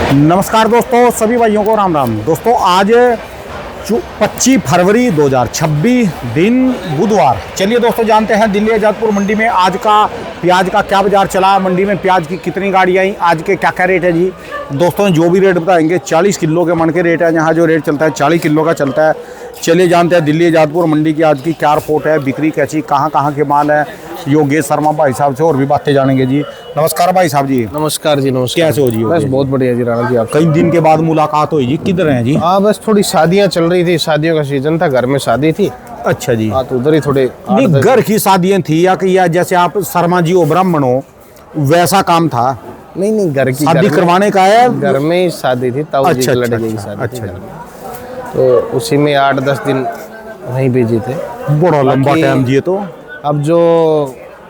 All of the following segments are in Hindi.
नमस्कार दोस्तों, सभी भाइयों को राम राम। दोस्तों आज 25 फरवरी 2026 दिन बुधवार। चलिए दोस्तों जानते हैं दिल्ली आजादपुर मंडी में आज का प्याज का क्या बाजार चला, मंडी में प्याज की कितनी गाड़ी आई, आज के क्या क्या रेट है जी। दोस्तों जो भी रेट बताएंगे 40 किलो के मन के रेट है, यहाँ जो रेट चलता है 40 किलो का चलता है। चलिए जानते हैं दिल्ली आजादपुर मंडी की आज की क्या रिपोर्ट है, बिक्री कैसी, कहाँ के माल है। योगेश शर्मा भाई साहब से और भी बातें जानेंगे जी। नमस्कार भाई साहब जी। नमस्कार जी। नमस्कार। कैसे हो जी? बस बहुत बढ़िया जी राणा जी। आप कई दिन के बाद मुलाकात हुई जी, किधर हैं जी? हाँ बस थोड़ी शादियां चल रही थी, शादियों का सीजन था, घर में शादी थी। अच्छा जी। हाँ तो उधर ही थोड़े नहीं, घर की शादियां थी या जैसे आप शर्मा जी हो ब्राह्मण हो वैसा काम था? नहीं घर की शादी करवाने का है, घर में ही शादी थी, ताऊ जी के लड़के की शादी। अच्छा थी। तो उसी में 8-10 दिन वहीं बिजी थे। बड़ा लंबा टाइम जी। तो अब जो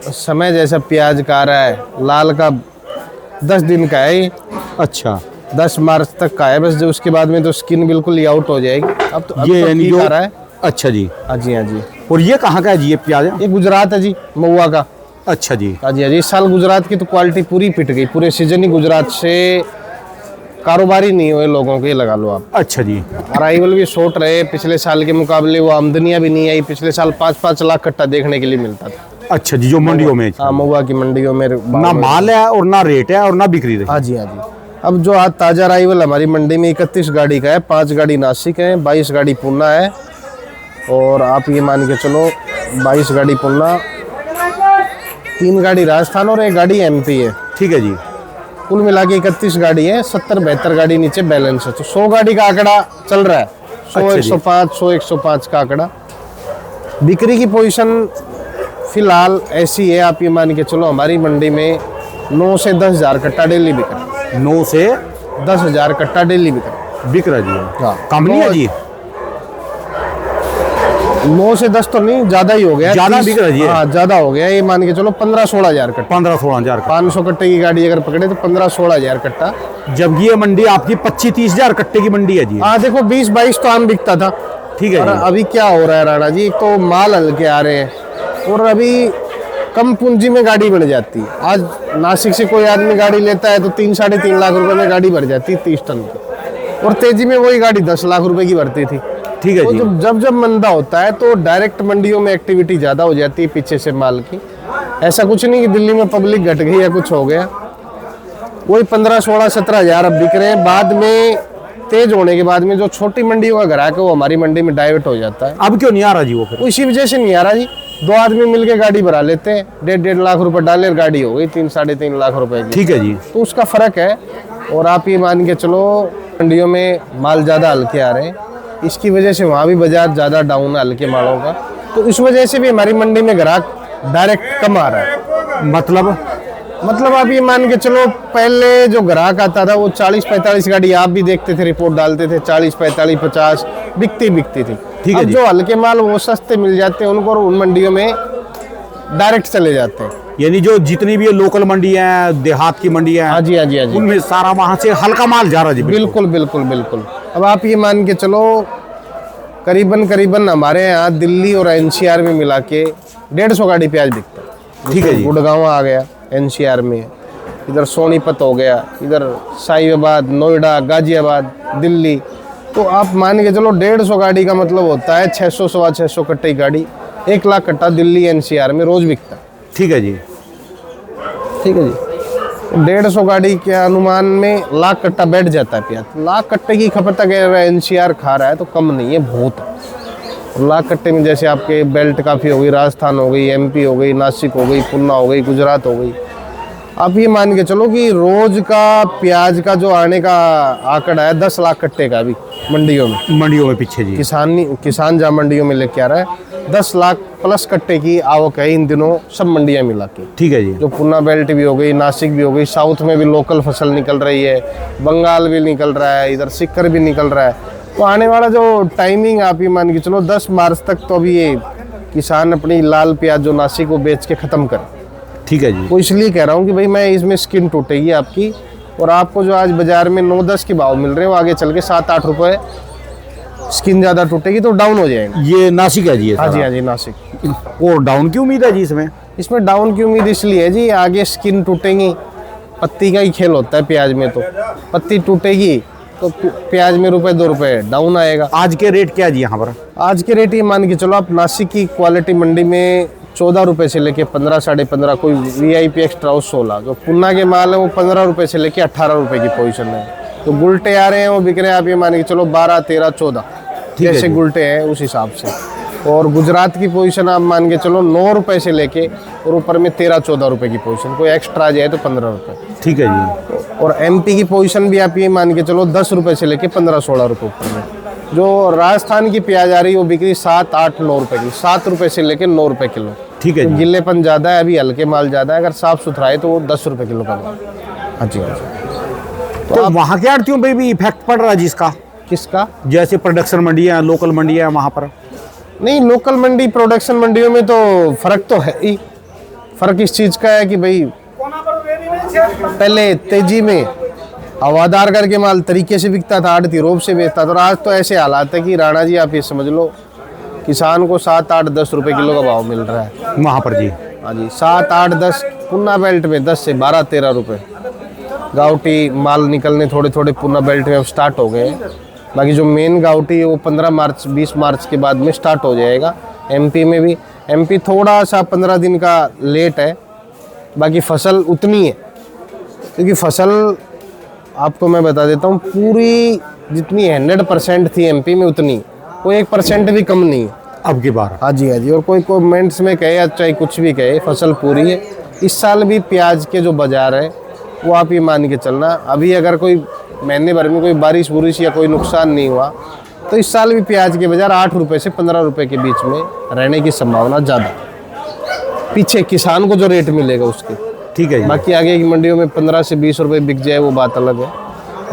समय जैसा प्याज का आ रहा है, लाल का 10 दिन का है। अच्छा 10 मार्च तक का है बस, जो उसके बाद में तो स्किन बिल्कुल ही आउट हो जाएगी। अब ये तो यानी ठीक जो आ रहा है। अच्छा जी। हाँ जी, हाँ जी। और ये कहाँ का है जी ये प्याज? ये गुजरात है जी, महुआ का। अच्छा जी। हाँ जी, हाँ जी। इस साल गुजरात की तो क्वालिटी पूरी पिट गई, पूरे सीजन ही गुजरात से कारोबारी नहीं हुए लोगों के, लगा लो आप। अच्छा जी। अराइवल भी शॉर्ट रहे, पिछले साल के मुकाबले वो आमदनियां भी नहीं आई। पिछले साल 5-5 लाख कट्टा देखने के लिए मिलता था। अच्छा जी, जो मंडियों में हाँ, महुआ की मंडियों में ना माल है और ना रेट है और ना बिक्री रही। हाँ जी, हाँ जी। अब जो आज ताजा अराइवल हमारी मंडी में 31 गाड़ी का है, 5 गाड़ी नासिक है, 22 गाड़ी पूना है। और आप ये मान के चलो 22 गाड़ी पूना, 3 गाड़ी राजस्थान और 1 गाड़ी एमपी है। ठीक है जी। कुल मिला के 31 गाड़ी है, 70-72 गाड़ी नीचे बैलेंस है। तो 100 गाड़ी का आंकड़ा चल रहा है, 100-105 का आंकड़ा। बिक्री की पोजीशन फिलहाल ऐसी है, आप ये मान के चलो हमारी मंडी में 9 से 10 हज़ार कट्टा डेली बिक रहा है। 9 से 10 हज़ार कट्टा डेली बिक रहा बिक रहा जी। हाँ। कम नहीं है जी? 9 से 10 तो नहीं, ज्यादा ही हो गया। ज्यादा बिक रहा जी। हाँ ज्यादा हो गया, ये मान के चलो 15-16 हज़ार कट्टा। 15-16 हज़ार। 500 कट्टे की गाड़ी अगर पकड़े तो 15-16 हज़ार कट्टा। जबकि ये मंडी आपकी 25-30 हज़ार कट्टे की मंडी है जी। हाँ देखो 20-22 तो आम बिकता था। ठीक है और जी। अभी क्या हो रहा है राणा जी, तो माल हल्के आ रहे हैं और अभी कम पूंजी में गाड़ी बढ़ जाती है। आज नासिक से कोई आदमी गाड़ी लेता है तो 3-3.5 लाख रुपए में गाड़ी भर जाती है 30 टन की, और तेजी में वही गाड़ी 10 लाख रुपए की भरती थी। ठीक है तो जी। जब मंदा होता है तो डायरेक्ट मंडियों में एक्टिविटी ज़्यादा हो जाती है पीछे से माल की। ऐसा कुछ नहीं कि दिल्ली में पब्लिक घट गई या कुछ हो गया। वही 15-16-17 हज़ार अब बिक रहे हैं। बाद में तेज होने के बाद में जो छोटी मंडियों का ग्राहक है वो हमारी मंडी में डाइवर्ट हो जाता है। अब क्यों नहीं आ रहा जी वो? फिर इसी वजह से नहीं आ रहा जी। 2 आदमी मिलके गाड़ी भरा लेते हैं, 1.5 लाख रुपए डाले, गाड़ी हो गई 3-3.5 लाख रुपए की। ठीक है जी। तो उसका फर्क है। और आप ये मान के चलो मंडियों में माल ज़्यादा हल्के आ रहे हैं, इसकी वजह से वहाँ भी बाजार ज़्यादा डाउन है हल्के मालों का। तो इस वजह से भी हमारी मंडी में ग्राहक डायरेक्ट कम आ रहा है। मतलब आप ये मान के चलो पहले जो ग्राहक आता था वो 40-45 गाड़ी, आप भी देखते थे, रिपोर्ट डालते थे, 40-45-50 बिकती थी। ठीक है अब जी। जो हल्के माल वो सस्ते मिल जाते हैं उनको, और उन मंडियों में डायरेक्ट चले जाते हैं। यानी जो जितनी भी लोकल मंडी है, देहात की मंडी है, हाँ जी, हाँ जी, हाँ जी। उनमें सारा वहाँ से हल्का माल जा रहा है जी। बिल्कुल। अब आप ये मान के चलो करीबन हमारे यहाँ दिल्ली और एनसीआर में मिला के 150 गाड़ी प्याज बिकता है। ठीक है जी। गुड़गांव आ गया एनसीआर में, इधर सोनीपत हो गया, इधर साहिबाबाद, नोएडा, गाजियाबाद, दिल्ली। तो आप मान के चलो 150 गाड़ी का मतलब होता है 600-625 कट्टे की गाड़ी, 1 लाख कट्टा दिल्ली एनसीआर में रोज बिकता है। ठीक है जी। ठीक है जी। 150 गाड़ी के अनुमान में लाख कट्टा बैठ जाता है प्याज। लाख कट्टे की खपत अगर एनसीआर खा रहा है तो कम नहीं है, बहुत है। लाख कट्टे में जैसे आपके बेल्ट काफ़ी हो गई, राजस्थान हो गई, एमपी हो गई, नासिक हो गई, पूना हो गई, गुजरात हो गई। आप ये मान के चलो कि रोज का प्याज का जो आने का आंकड़ा है 10 लाख कट्टे का अभी मंडियों में पीछे जी। किसान जहाँ मंडियों में लेके आ रहा है 10 लाख प्लस कट्टे की आवक है इन दिनों सब मंडियां मिला के। ठीक है जी। जो पूना बेल्ट भी हो गई, नासिक भी हो गई, साउथ में भी लोकल फसल निकल रही है, बंगाल भी निकल रहा है, इधर सिक्कर भी निकल रहा है। तो आने वाला जो टाइमिंग आप ये मान के चलो 10 मार्च तक तो अभी ये किसान अपनी लाल प्याज जो नासिक को बेच के ख़त्म कर। ठीक है जी। वो इसलिए कह रहा हूँ कि भाई मैं इसमें स्किन टूटेगी आपकी, और आपको जो आज बाजार में 9-10 के भाव मिल रहे हैं वो आगे चल के 7-8 रुपये स्किन ज़्यादा टूटेगी तो डाउन हो जाएंगे। ये नासिक है जी? हाँ जी, नासिक। और डाउन की उम्मीद है जी इसमें? इसमें डाउन की उम्मीद इसलिए है जी, आगे स्किन टूटेंगी, पत्ती का ही खेल होता है प्याज में। तो पत्ती टूटेगी तो प्याज में रुपए 2 रुपए डाउन आएगा। आज के रेट क्या है जी यहाँ पर? आज के रेट ये मान के चलो आप, नासिक की क्वालिटी मंडी में 14 रुपए से लेके 15, 15.5, कोई VIP एक्स्ट्रा हो 16। जो पुन्ना के माल है वो 15 रुपए से लेके 18 रुपए की पोजीशन है। तो गुलटे आ रहे हैं वो बिक रहे हैं आप ये मान के चलो 12, 13, 14 जैसे गुलटे हैं उस हिसाब से। और गुजरात की पोजीशन आप मान के चलो 9 रुपए से लेके और ऊपर में 13, 14 रुपए की पोजीशन, कोई एक्स्ट्रा आ जाए तो 15 रुपए। ठीक है जी। और MP की पोजीशन भी आप ये मान के चलो 10 रुपए से लेके 15, 16 रुपए ऊपर में। जो राजस्थान की प्याज आ रही है वो बिक रही 7, 8, 9 रुपए की, 7 रुपए से लेके 9 रुपए किलो। ठीक है तो जी। गिल्लेपन ज़्यादा है, अभी हल्के माल ज़्यादा है, अगर साफ सुथरा है तो वो 10 रुपए किलो का माल। हाँ जी, हाँ जी। तो वहाँ के आड़तियों पे भी इफेक्ट पड़ रहा है जिसका, किसका? जैसे प्रोडक्शन मंडियाँ, लोकल मंडियाँ वहाँ पर? नहीं, लोकल मंडी प्रोडक्शन मंडियों में तो फर्क तो है ही। फर्क इस चीज़ का है कि भाई पहले तेजी में हवादार करके माल तरीके से बिकता था, आड़ती रोब से बेचता था। और आज तो ऐसे हालात है कि राणा जी आप ये समझ लो, किसान को 7, 8, 10 रुपए किलो का भाव मिल रहा है वहाँ पर जी। हाँ जी, 7, 8, 10 पुन्ना बेल्ट में 10 से 12, 13 रुपए। गाउटी माल निकलने थोड़े थोड़े पुन्ना बेल्ट में अब स्टार्ट हो गए हैं। बाकी जो मेन गाउटी है वो 15 मार्च 20 मार्च के बाद में स्टार्ट हो जाएगा। MP में भी, MP थोड़ा सा 15 दिन का लेट है। बाकी फसल उतनी है, क्योंकि फसल आपको मैं बता देता हूँ पूरी जितनी 100% थी MP में उतनी, कोई 1% भी कम नहीं है अब की बार। हाँ जी, हाँ जी। और कोई कमेंट्स में कहे या चाहे कुछ भी कहे, फसल पूरी है। इस साल भी प्याज के जो बाजार है वो आप ये मान के चलना, अभी अगर कोई महीने भर में कोई बारिश बुरिश या कोई नुकसान नहीं हुआ तो इस साल भी प्याज के बाजार 8 रुपए से 15 रुपए के बीच में रहने की संभावना ज़्यादा। पीछे किसान को जो रेट मिलेगा उसके, ठीक है जी। बाकी आगे की मंडियों में 15 से 20 रुपए बिक जाए वो बात अलग है।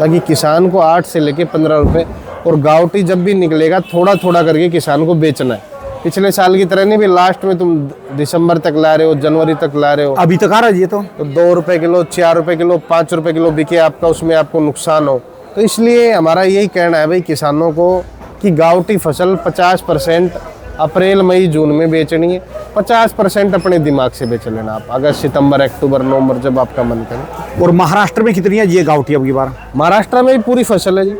बाकी किसान को 8 से लेके 15 रुपए, और गाउटी जब भी निकलेगा थोड़ा थोड़ा करके किसान को बेचना है। पिछले साल की तरह नहीं भी लास्ट में तुम दिसंबर तक ला रहे हो, जनवरी तक ला रहे हो, अभी तक आ रहा है ये तो 2 रुपए किलो, 4 रुपए किलो, 5 रुपए किलो बिके आपका, उसमें आपको नुकसान हो। तो इसलिए हमारा यही कहना है भाई किसानों को कि गाउटी फसल 50% अप्रैल, मई, जून में बेचनी है। 50% अपने दिमाग से बेच लेना आप, अगस्त, सितंबर, अक्टूबर, नवंबर जब आपका मन करे। और महाराष्ट्र में कितनी है ये गाउटी अब की बार? महाराष्ट्र में भी पूरी फसल है जी,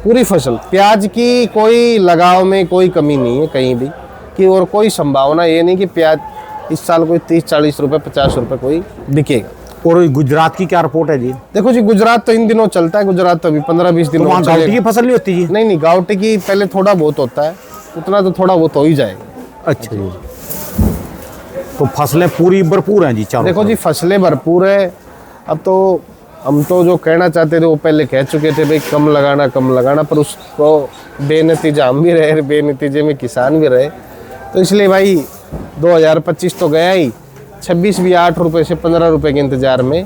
पूरी फसल प्याज की, कोई लगाव में कोई कमी नहीं है कहीं भी कि, और कोई संभावना ये नहीं कि प्याज इस साल कोई 30, 40 रुपए, 50 रुपए कोई बिकेगा। और गुजरात की क्या रिपोर्ट है जी? देखो जी, गुजरात तो इन दिनों चलता है, गुजरात तो अभी 15-20 तो दिनों वहाँ में गाउटी चलेगा। की फसल नहीं होती जी? नहीं, गाउटी की पहले थोड़ा बहुत होता है, उतना तो थोड़ा बहुत हो ही जाएगा। अच्छा जी। तो फसलें पूरी भरपूर हैं जी चारों देखो जी, फसलें भरपूर है। अब तो हम तो जो कहना चाहते थे वो पहले कह चुके थे भाई कम लगाना, पर उसको बेनतीजा हम भी रहे, बेनतीजे में किसान भी रहे। तो इसलिए भाई 2025 तो गया ही, 26 भी 8 रुपए से 15 रुपए के इंतजार में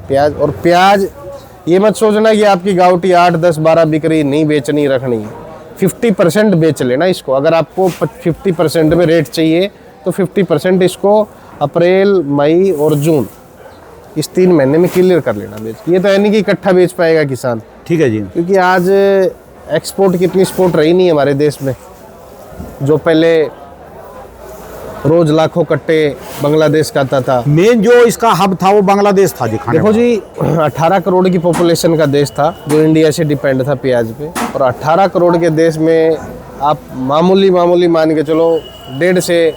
प्याज। और प्याज ये मत सोचना कि आपकी गाउटी 8, 10, 12 बिक रही, नहीं बेचनी, रखनी है। 50% बेच लेना इसको। अगर आपको 50% में रेट चाहिए तो 50% इसको अप्रैल, मई और जून इस 3 महीने में क्लियर कर लेना बेच। ये तो है नहीं कि इकट्ठा बेच पाएगा किसान, ठीक है जी। क्योंकि आज एक्सपोर्ट की इतनी स्पोर्ट रही नहीं हमारे देश में। जो पहले रोज लाखों कट्टे बांग्लादेश का आता था। मेन जो इसका हब था वो बांग्लादेश था जी खाने देखो जी, 18 करोड़ की पॉपुलेशन का देश था जो इंडिया से डिपेंड था प्याज पे। और 18 करोड़ के देश में आप मामूली मान के चलो 1.5 से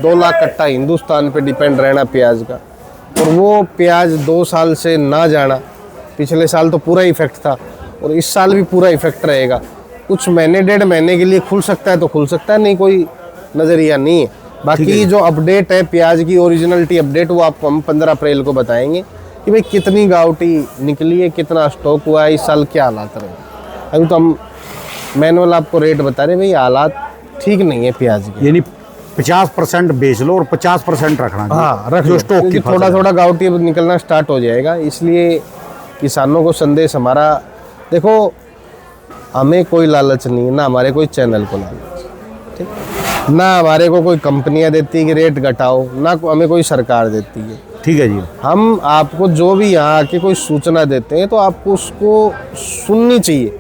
2 लाख कट्टा हिंदुस्तान पे डिपेंड रहना प्याज का। और वो प्याज 2 साल से ना जाना, पिछले साल तो पूरा इफेक्ट था और इस साल भी पूरा इफेक्ट रहेगा। कुछ महीने, 1.5 महीने के लिए खुल सकता है तो खुल सकता है, नहीं कोई नज़रिया नहीं है। बाकी जो अपडेट है प्याज की, ओरिजिनलिटी अपडेट, वो आपको हम 15 अप्रैल को बताएंगे कि भाई कितनी गाउटी निकली है, कितना स्टॉक हुआ है, इस साल क्या हालात रहे। अभी तो हम मैनुअल आपको रेट बता रहे हैं, भाई हालात ठीक नहीं है प्याज के। यानी 50% बेच लो और 50% रखना। हाँ, रख जो लो, स्टॉक की थोड़ा थोड़ा गाउटी अब निकलना स्टार्ट हो जाएगा। इसलिए किसानों को संदेश हमारा, देखो हमें कोई लालच नहीं है, ना हमारे कोई चैनल को लालच, ठीक, ना हमारे को कोई कंपनियां देती है कि रेट घटाओ, ना हमें कोई सरकार देती है। ठीक है जी। हम आपको जो भी यहाँ आके कोई सूचना देते हैं तो आपको उसको सुननी चाहिए।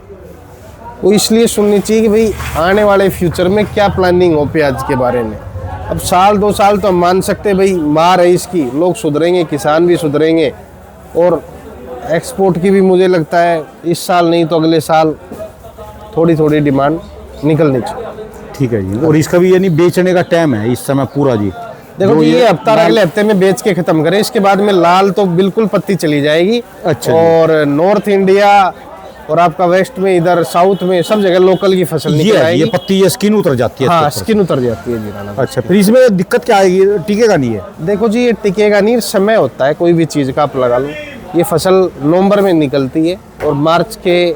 वो इसलिए सुननी चाहिए कि भाई आने वाले फ्यूचर में क्या प्लानिंग हो प्याज के बारे में। अब 1-2 साल तो हम मान सकते हैं भाई मार है इसकी, लोग सुधरेंगे, किसान भी सुधरेंगे, और एक्सपोर्ट की भी मुझे लगता है इस साल नहीं तो अगले साल थोड़ी थोड़ी डिमांड निकलनी चाहिए। ठीक है जी। और इसका भी यानी बेचने का टाइम है इस समय पूरा जी? देखो जो जी, ये हफ्ता अगले हफ्ते में बेच के खत्म करें, इसके बाद में लाल तो बिल्कुल पत्ती चली जाएगी। अच्छा जी। और नॉर्थ इंडिया और आपका वेस्ट में, इधर साउथ में, सब जगह लोकल की फसल निकल ये आएगी। पत्ती, ये स्किन उतर जाती है हाँ, इसके ऊपर। स्किन उतर जाती है जी राणा भाई। अच्छा, फिर इसमें दिक्कत क्या आएगी? टिकेगा नहीं है? देखो जी, ये टिकेगा नहीं, समय होता है कोई भी चीज़ का, आप लगा लो। ये फसल नवंबर में निकलती है और मार्च के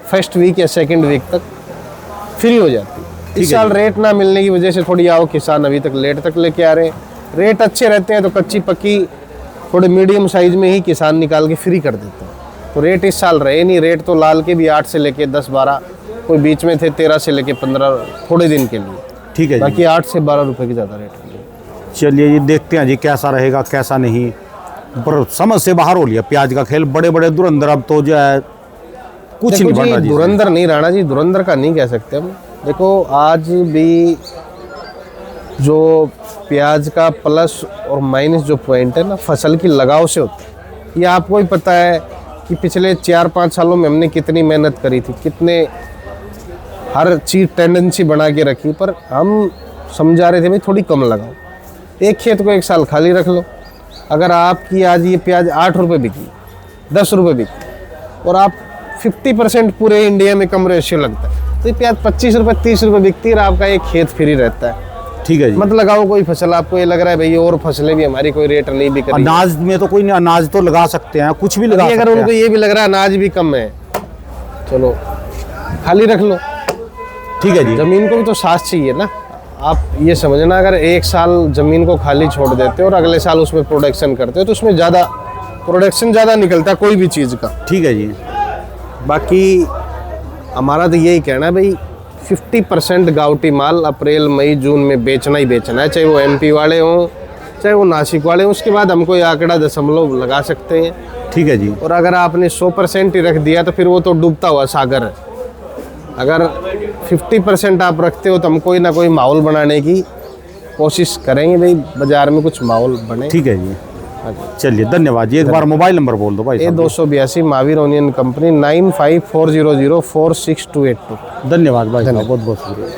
फर्स्ट वीक या सेकंड वीक तक फ्री हो जाती है। इस साल रेट ना मिलने की वजह से थोड़ी आओ किसान अभी तक लेट तक लेके आ रहे हैं। रेट अच्छे रहते हैं तो कच्ची पक्की थोड़े मीडियम साइज में ही किसान निकाल के फ्री कर देते हैं। तो रेट इस साल रहे नहीं। रेट तो लाल के भी 8 से लेके 10-12, कोई बीच में थे 13 से लेके 15 थोड़े दिन के लिए। ठीक है जी। बाकी 8 से 12 रुपए की ज़्यादा रेट है। चलिए ये देखते हैं जी कैसा रहेगा कैसा नहीं। पर समझ से बाहर हो लिया प्याज का खेल। बड़े बड़े धुरंधर अब तो जो है कुछ नहीं बन रहा जी। धुरंधर नहीं राणा जी, धुरंधर का नहीं कह सकते हम। देखो आज भी जो प्याज का प्लस और माइनस जो पॉइंट है ना, फसल की लगाव से होता है। ये आपको ही पता है कि पिछले 4-5 सालों में हमने कितनी मेहनत करी थी, कितने हर चीज़ टेंडेंसी बना के रखी, पर हम समझा रहे थे भाई थोड़ी कम लगाओ। एक खेत को एक साल खाली रख लो। अगर आपकी आज ये प्याज 8 रुपये बिकी, 10 रुपये बिकी, और आप 50% पूरे इंडिया में कम रेशियो लगता है, तो ये प्याज 25 रुपये 30 रुपये बिकती है और आपका एक खेत फ्री रहता है। ठीक है जी। मत लगाओ कोई फसल। आपको ये लग रहा है भाई और फसलें भी हमारी कोई रेट नहीं बिक रही है। अनाज में तो कोई नहीं, अनाज तो लगा सकते हैं, कुछ भी लगा अगर सकते उनको हैं। ये भी लग रहा है अनाज भी कम है, चलो खाली रख लो। ठीक है जी। जमीन को भी तो साथ चाहिए ना। आप ये समझना, अगर एक साल जमीन को खाली छोड़ देते हो और अगले साल उसमें प्रोडक्शन करते हो तो उसमें ज़्यादा प्रोडक्शन ज़्यादा निकलता है कोई भी चीज़ का। ठीक है जी। बाकी हमारा तो यही कहना है भाई, 50% गावटी माल अप्रैल मई जून में बेचना ही बेचना है, चाहे वो MP वाले हों चाहे वो नासिक वाले हों। उसके बाद हम कोई आंकड़ा दशमलव लगा सकते हैं। ठीक है जी। और अगर आपने 100% ही रख दिया तो फिर वो तो डूबता हुआ सागर है। अगर 50% आप रखते हो तो हम कोई ना कोई माहौल बनाने की कोशिश करेंगे भाई, बाजार में कुछ माहौल बने। ठीक है जी। चलिए धन्यवाद जी। एक बार मोबाइल नंबर बोल दो भाई साहब। 282 महावीर ओनियन कंपनी 9540046282। धन्यवाद भाई साहब, बहुत बहुत शुक्रिया।